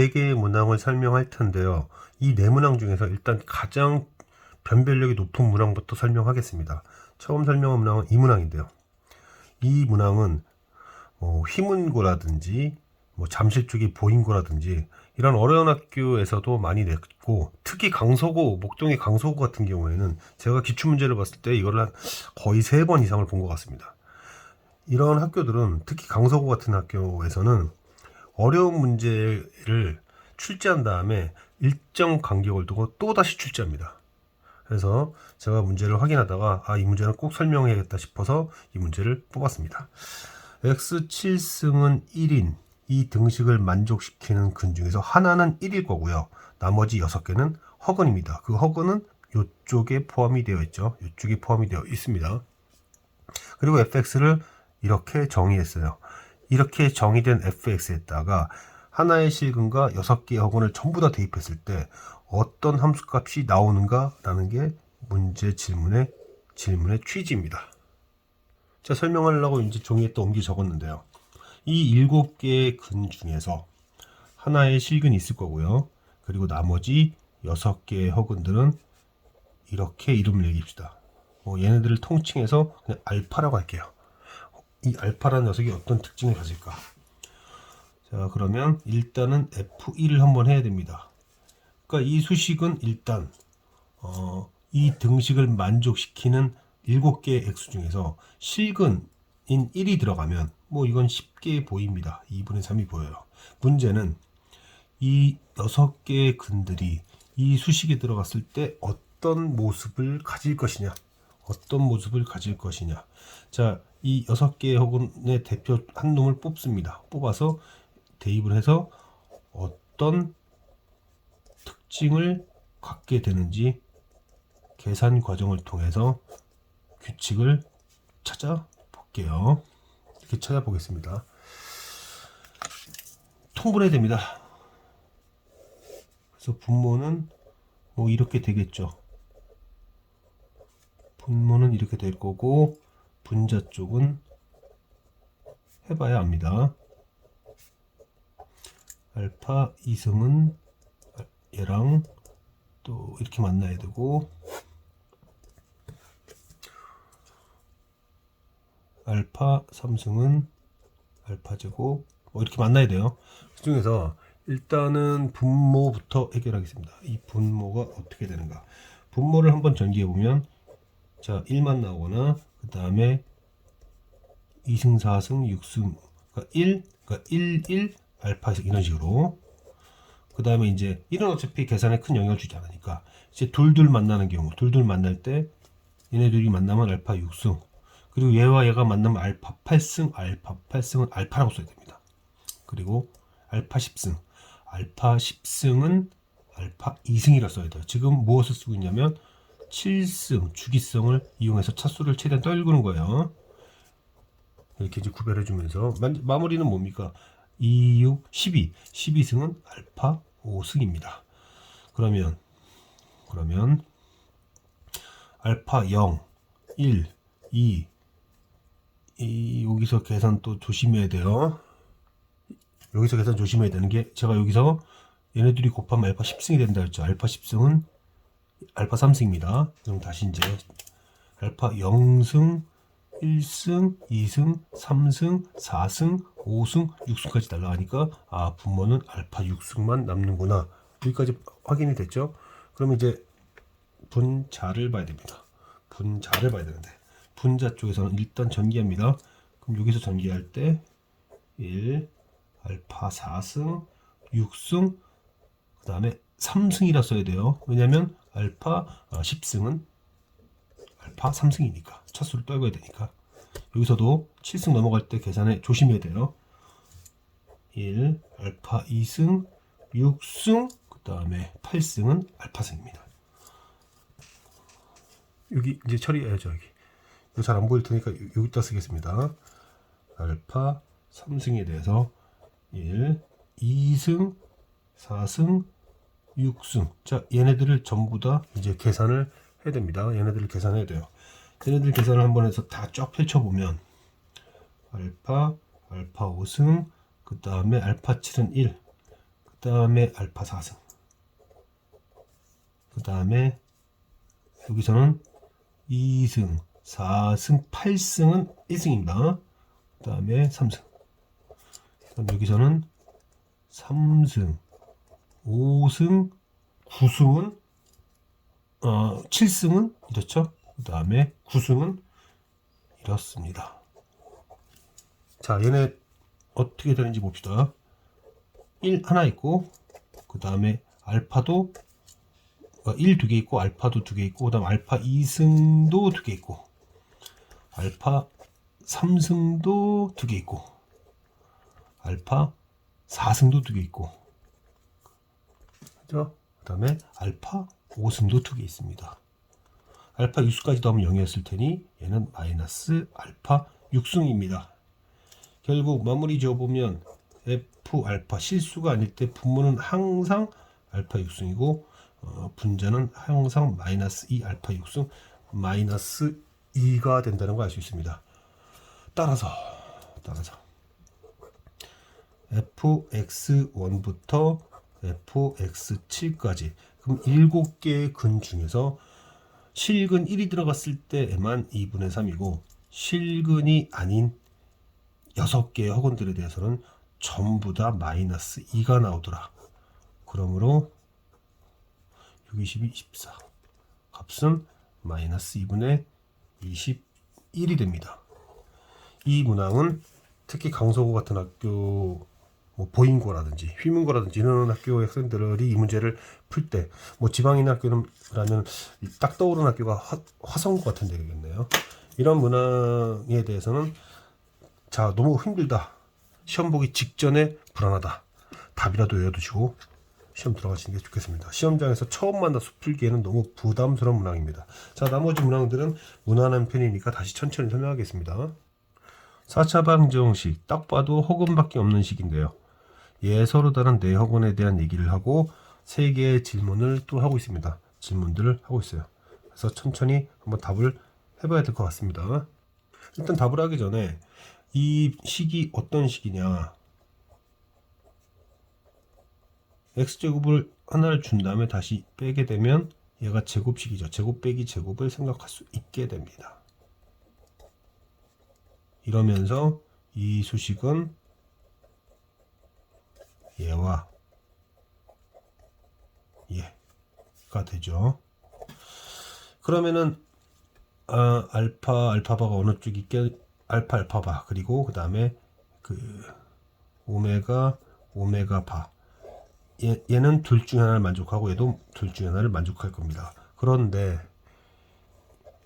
4개의 문항을 설명할 텐데요. 이 4문항 중에서 일단 가장 변별력이 높은 문항부터 설명하겠습니다. 처음 설명한 문항은 이 문항인데요. 이 문항은 휘문고라든지 잠실 쪽이 보인고라든지 이런 어려운 학교에서도 많이 냈고, 특히 강서고, 목동의 강서고 같은 경우에는 제가 기출문제를 봤을 때 이거를 거의 3번 이상을 본 것 같습니다. 이런 학교들은, 특히 강서고 같은 학교에서는 어려운 문제를 출제한 다음에 일정 간격을 두고 또 다시 출제합니다. 그래서 제가 문제를 확인하다가 이 문제는 꼭 설명해야겠다 싶어서 이 문제를 뽑았습니다. X7승은 1인 이 등식을 만족시키는 근 중에서 하나는 1일 거고요. 나머지 6개는 허근입니다. 그 허근은 이쪽에 포함이 되어 있죠. 이쪽에 포함이 되어 있습니다. 그리고 fx를 이렇게 정의했어요. 이렇게 정의된 fx에다가 하나의 실근과 6개의 허근을 전부 다 대입했을 때 어떤 함수값이 나오는가 라는 게 문제 질문의 취지입니다. 자, 설명하려고 이제 종이에 또 옮겨 적었는데요. 이 7개의 근 중에서 하나의 실근이 있을 거고요. 그리고 나머지 6개의 허근들은 이렇게 이름을 매깁시다. 얘네들을 통칭해서 그냥 알파라고 할게요. 이 알파라는 녀석이 어떤 특징을 가질까? 자, 그러면 일단은 F1을 한번 해야 됩니다. 그러니까 이 수식은 일단 이 등식을 만족시키는 7개의 액수 중에서 실근인 1이 들어가면 이건 쉽게 보입니다. 2분의 3이 보여요. 문제는 이 6개의 근들이 이 수식에 들어갔을 때 어떤 모습을 가질 것이냐. 자, 이 6개의 허근의 대표 한 놈을 뽑습니다. 뽑아서 대입을 해서 어떤 특징을 갖게 되는지 계산 과정을 통해서 규칙을 찾아볼게요. 이렇게 찾아보겠습니다. 통분해야 됩니다. 그래서 분모는 이렇게 되겠죠. 분모는 이렇게 될 거고, 분자 쪽은 해봐야 합니다. 알파 2승은 얘랑 또 이렇게 만나야 되고, 알파 3승은 알파 제곱 이렇게 만나야 돼요. 그 중에서 일단은 분모부터 해결하겠습니다. 이 분모가 어떻게 되는가? 분모를 한번 전개해 보면, 자, 1만 나오거나, 그 다음에 2승, 4승, 6승, 그러니까 1, 알파승 이런 식으로. 그 다음에 이제 1은 어차피 계산에 큰 영향을 주지 않으니까 이제 둘둘 만나는 경우, 둘둘 만날 때 얘네들이 만나면 알파 6승, 그리고 얘와 얘가 만나면 알파 8승, 알파 8승은 알파라고 써야 됩니다. 그리고 알파 10승, 알파 10승은 알파 2승이라 써야 돼요. 지금 무엇을 쓰고 있냐면 7승, 주기성을 이용해서 차수를 최대한 떨구는 거예요. 이렇게 이제 구별해주면서 마무리는 뭡니까? 2, 6, 12. 12승은 알파 5승입니다. 그러면 알파 0, 1, 2, 여기서 계산 또 조심해야 돼요. 여기서 계산 조심해야 되는 게, 제가 여기서 얘네들이 곱하면 알파 10승이 된다 했죠. 알파 10승은 알파 3승입니다. 그럼 다시 이제 알파 0승, 1승, 2승, 3승, 4승, 5승, 6승까지 날라가니까 분모는 알파 6승만 남는구나. 여기까지 확인이 됐죠? 그러면 이제 분자를 봐야 됩니다. 분자를 봐야 되는데, 분자 쪽에서는 일단 전개합니다. 그럼 여기서 전개할 때 1, 알파 4승, 6승, 그 다음에 3승이라 써야 돼요. 왜냐면 알파 10승은 알파 3승이니까 차수를 떨궈야 되니까. 여기서도 7승 넘어갈 때 계산에 조심해야 돼요. 1, 알파 2승, 6승, 그 다음에 8승은 알파승입니다. 여기 이제 처리해야죠. 여기 잘 안 보일 테니까 여기다 쓰겠습니다. 알파 3승에 대해서 1, 2승, 4승, 6승. 자, 얘네들을 전부 다 이제 계산을 해야 됩니다. 얘네들을 계산해야 돼요. 얘네들 계산을 한번 해서 다 쫙 펼쳐보면 알파 5승, 그 다음에 알파 7은 1, 그 다음에 알파 4승. 그 다음에 여기서는 2승, 4승, 8승은 1승입니다. 그 다음에 3승. 그럼 여기서는 3승, 5승, 9승은 7승은 이렇죠. 그 다음에 9승은 이렇습니다. 자, 얘네 어떻게 되는지 봅시다. 1 하나 있고, 그 다음에 알파도 1 두 개 있고, 알파도 두 개 있고, 그 다음 알파 2승도 두 개 있고, 알파 3승도 두 개 있고, 알파 4승도 두 개 있고, 그죠? 그 다음에 알파 5승도 두 개 있습니다. 알파 6승까지 더하면 0이었을 테니 얘는 마이너스 알파 6승입니다. 결국 마무리 지어보면 F 알파 실수가 아닐 때 분모는 항상 알파 6승이고 분자는 항상 마이너스 2 알파 6승 마이너스 2가 된다는 걸 알 수 있습니다. 따라서 fx1부터 fx7까지 그럼 7개의 근 중에서 실근 1이 들어갔을 때에만 2분의 3이고 실근이 아닌 6개의 허근들에 대해서는 전부 다 마이너스 2가 나오더라. 그러므로 6, 22, 24 값은 마이너스 2분의 21이 됩니다. 이 문항은 특히 강서구 같은 학교 보인고라든지 휘문고라든지 이런 학교의 학생들이 이 문제를 풀 때 지방인 학교라면 딱 떠오르는 학교가 화성고 같은 데겠네요. 이런 문항에 대해서는 자, 너무 힘들다. 시험 보기 직전에 불안하다. 답이라도 외워두시고 시험 들어가시는 게 좋겠습니다. 시험장에서 처음 만나서 풀기에는 너무 부담스러운 문항입니다. 자, 나머지 문항들은 무난한 편이니까 다시 천천히 설명하겠습니다. 4차 방정식, 딱 봐도 허근밖에 없는 식인데요. 서로 다른 네 허근에 대한 얘기를 하고 3개의 질문을 또 하고 있습니다. 질문들을 하고 있어요. 그래서 천천히 한번 답을 해봐야 될 것 같습니다. 일단 답을 하기 전에 이 식이 어떤 식이냐, x제곱을 하나를 준 다음에 다시 빼게 되면 얘가 제곱식이죠. 제곱 빼기 제곱을 생각할 수 있게 됩니다. 이러면서 이 수식은 얘와 얘가 되죠. 그러면은 알파바가 어느 쪽이 있게 알파바 그리고 그 다음에 그 오메가 바 얘는 둘 중에 하나를 만족하고 얘도 둘 중에 하나를 만족할 겁니다. 그런데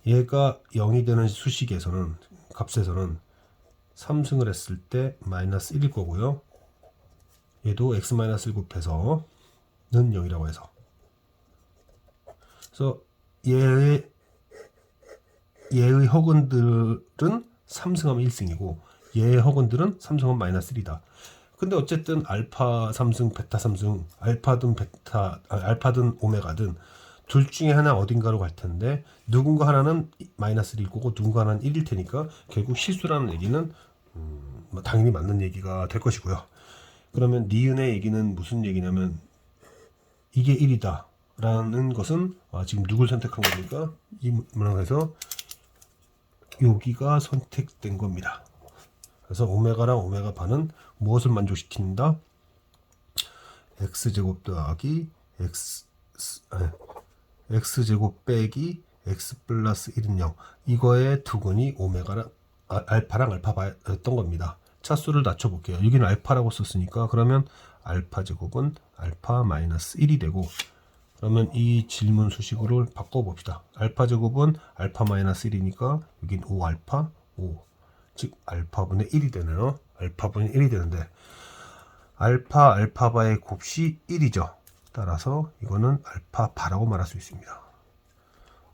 얘가 0이 되는 수식에서는 값에서는 3승을 했을 때 마이너스 1일 거고요. 얘도 x-1 곱해서는 0이라고 해서 그래서 얘의 허근들은 3승하면 1승이고 얘의 허근들은 3승하면 마이너스 1이다. 근데 어쨌든 알파 3승, 베타 3승, 알파든 오메가든 둘 중에 하나 어딘가로 갈 텐데 누군가 하나는 마이너스 1일 거고 누군가 하나는 1일 테니까 결국 실수라는 얘기는 당연히 맞는 얘기가 될 것이고요. 그러면 니은의 얘기는 무슨 얘기냐면 이게 1이다 라는 것은 지금 누굴 선택한 겁니까? 이 문항에서 여기가 선택된 겁니다. 그래서 오메가랑 오메가 바는 무엇을 만족시킨다? x제곱 더하기 x제곱 빼기 x 플러스 1은 0 이거의 두근이 오메가랑 알파랑 알파바였던 겁니다. 차수를 낮춰볼게요. 여기는 알파라고 썼으니까 그러면 알파 제곱은 알파 마이너스 1이 되고 그러면 이 질문 수식으로 바꿔봅시다. 알파 제곱은 알파 마이너스 1이니까 여긴 5알파 5 즉 알파분의 1이 되네요. 알파분의 1이 되는데 알파바의 곱이 1이죠. 따라서 이거는 알파바라고 말할 수 있습니다.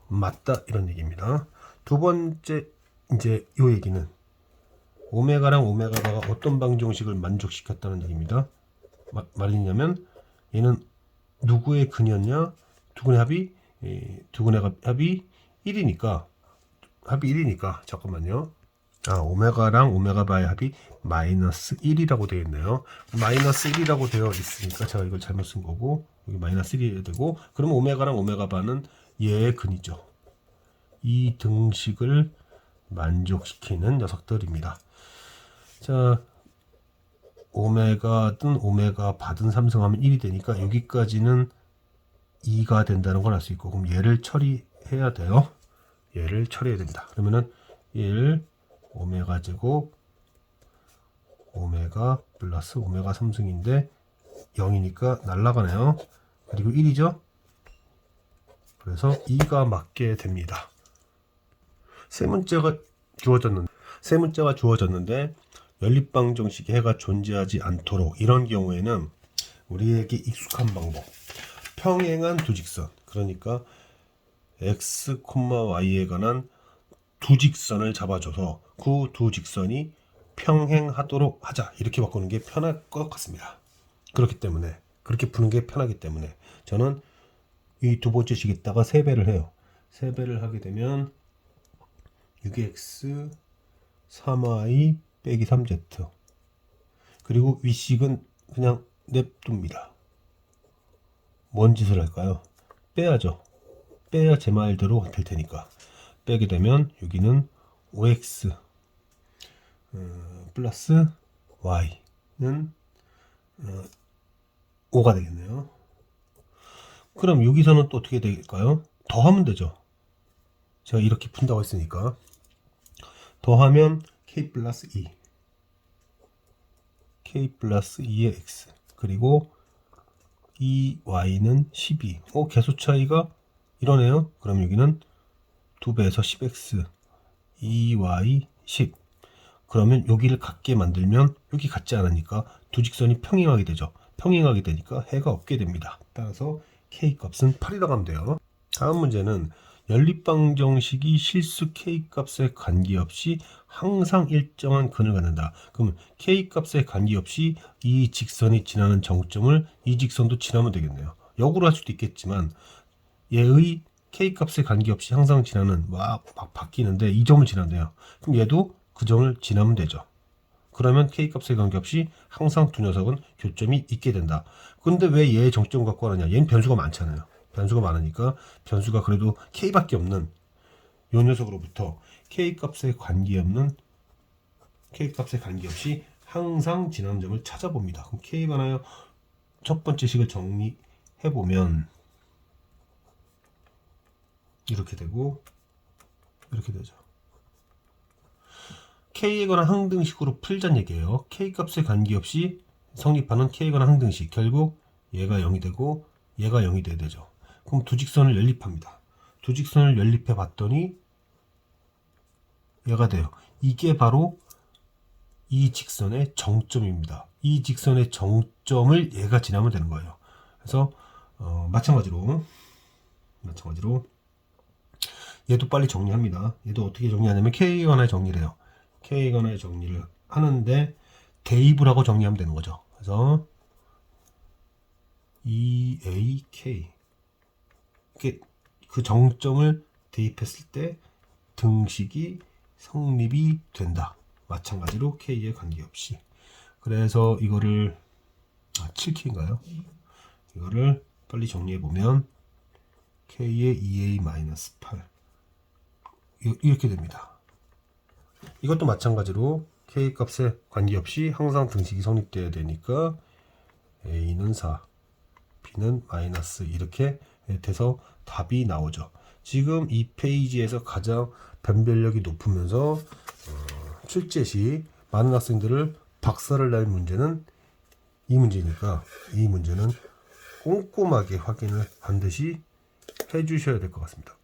맞다 이런 얘기입니다. 두 번째 이제 이 얘기는 오메가랑 오메가바가 어떤 방정식을 만족시켰다는 얘기입니다. 말이냐면 얘는 누구의 근이었냐? 두근의 합이 1이니까 잠깐만요. 오메가랑 오메가 바의 합이 마이너스 1이라고 되어 있네요. 마이너스 1이라고 되어 있으니까 제가 이걸 잘못 쓴 거고, 여기 마이너스 1이 되고, 그러면 오메가랑 오메가 바는 얘의 근이죠. 이 등식을 만족시키는 녀석들입니다. 자, 오메가든 오메가 바든 삼성하면 1이 되니까 여기까지는 2가 된다는 걸 알 수 있고, 그럼 얘를 처리해야 돼요. 얘를 처리해야 된다. 그러면은 1 오메가 제곱 오메가 플러스 오메가 3승인데 0이니까 날라가네요. 그리고 1이죠. 그래서 2가 맞게 됩니다. 세 문자가 주어졌는데 연립방 정식의 해가 존재하지 않도록, 이런 경우에는 우리에게 익숙한 방법, 평행한 두 직선, 그러니까 x, y에 관한 두 직선을 잡아줘서 그 두 직선이 평행하도록 하자, 이렇게 바꾸는 게 편할 것 같습니다. 그렇기 때문에, 그렇게 푸는 게 편하기 때문에 저는 이 두 번째 식에다가 3배를 해요. 3배를 하게 되면 6x 3y 빼기 3z, 그리고 윗식은 그냥 냅둡니다. 뭔 짓을 할까요? 빼야죠. 빼야 제 말대로 될 테니까. 빼게 되면 여기는 5x 플러스 y는 5가 되겠네요. 그럼 여기서는 또 어떻게 될까요? 더하면 되죠. 제가 이렇게 푼다고 했으니까. 더하면 k 플러스 2 k 플러스 2의 x, 그리고 이 y는 12. 개수 차이가 이러네요. 그럼 여기는 2배에서 10x 2y 10. 그러면 여기를 같게 만들면 여기 같지 않으니까 두 직선이 평행하게 되죠. 평행하게 되니까 해가 없게 됩니다. 따라서 k 값은 8이라고 하면 돼요. 다음 문제는 연립방 정식이 실수 k 값에 관계없이 항상 일정한 근을 갖는다. 그럼 k 값에 관계없이 이 직선이 지나는 정점을 이 직선도 지나면 되겠네요. 역으로 할 수도 있겠지만 얘의 k 값에 관계없이 항상 지나는, 막 바뀌는데 이 점을 지난대요. 그럼 얘도 그 점을 지나면 되죠. 그러면 k 값에 관계없이 항상 두 녀석은 교점이 있게 된다. 근데 왜 얘의 정점을 갖고 하느냐? 얘는 변수가 많잖아요. 변수가 많으니까 변수가 그래도 k밖에 없는 이 녀석으로부터 k 값에 관계없이 항상 지나는 점을 찾아봅니다. 그럼 k가 나요. 첫 번째 식을 정리해 보면 이렇게 되고 이렇게 되죠. k에 관한 항등식으로 풀자는 얘기예요. k 값에 관계없이 성립하는 k에 관한 항등식, 결국 얘가 0이 되고 얘가 0이 돼야 되죠. 그럼 두 직선을 연립합니다. 두 직선을 연립해 봤더니 얘가 돼요. 이게 바로 이 직선의 정점입니다. 이 직선의 정점을 얘가 지나면 되는 거예요. 그래서 마찬가지로 얘도 빨리 정리합니다. 얘도 어떻게 정리하냐면 K에 관하여 정리를 해요. K에 관하여 정리를 하는데 대입을 하고 정리하면 되는 거죠. 그래서 EAK, 그 정점을 대입했을 때 등식이 성립이 된다. 마찬가지로 K에 관계없이. 그래서 이거를 7K인가요? 이거를 빨리 정리해 보면 K의 2A-8 이렇게 됩니다. 이것도 마찬가지로 K 값에 관계없이 항상 등식이 성립되어야 되니까 A는 4, B는 마이너스, 이렇게 돼서 답이 나오죠. 지금 이 페이지에서 가장 변별력이 높으면서 출제 시 많은 학생들을 박살을 낼 문제는 이 문제니까 이 문제는 꼼꼼하게 확인을 반드시 해 주셔야 될 것 같습니다.